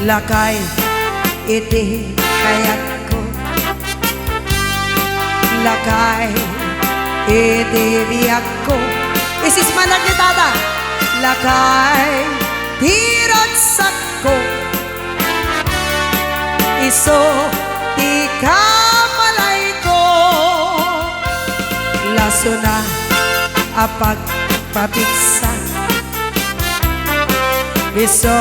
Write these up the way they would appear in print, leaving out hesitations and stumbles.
lakay iti kayat ko, lakay iti biyak ko. Isis managnitada, lakay tiragsak ko, iso ti kamalay ko, laso na apag papiksa, iso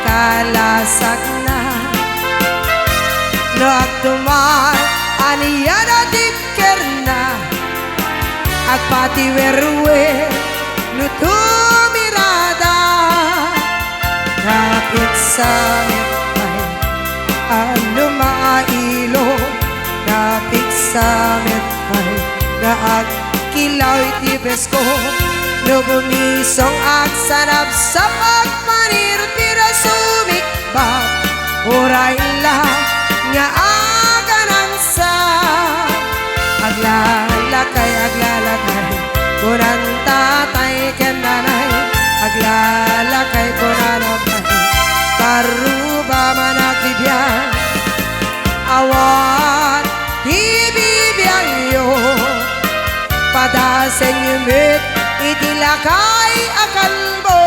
kalasak na, no agtumar aniya na diker na, agpati werwe no tumirada, kapit sa metay ano mailo, kapit sa metay na agkilaw iti besko, no bumisong at sarap sa pagmanir tira sumikbak, oray lang nga aganang sa aglalakay kunan tatay ken nanay, aglalakay kunan abay karuba manakibyan, awan tibibiyang yo padasen yumit itilakay akalbo.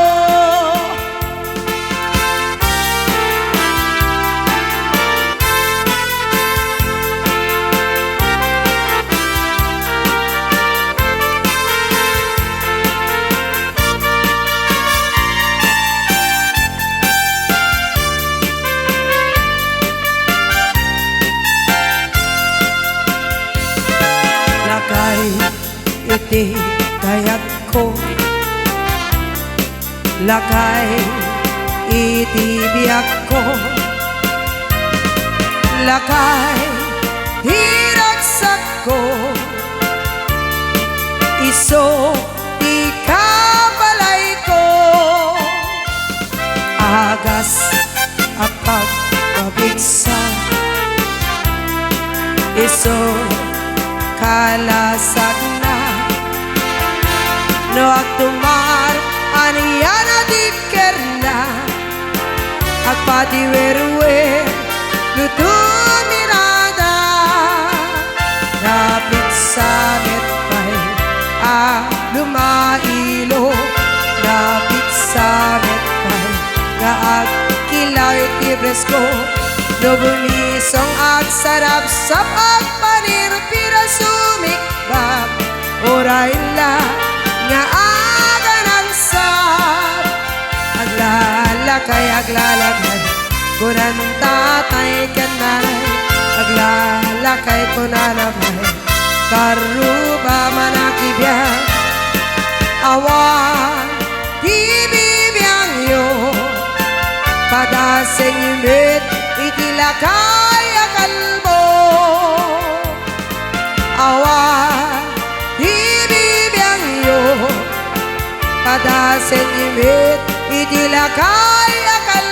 Lakay iti kayat ko, lakay iti biyak ko, lakay hiragsak ko, iso ti kabalay ko, agas apag pabigsa, iso kalasak na, no agtumar aniya na diker na, agpati werwe no tumirada, kapit sa metay lumailo, kapit sa metay nga agkilaw iti presko, no bumisong at sarap sa pagpanir pira sumikbak, oray lang nga aganang sa aglalakay kunan tatay ken nanay, aglalakay kunan abay karuba manakibyan, awan tibibiyang yo padasen yumit itilakay akalbo, awan tibibiyang yo padasen yumit itilakay akalbo.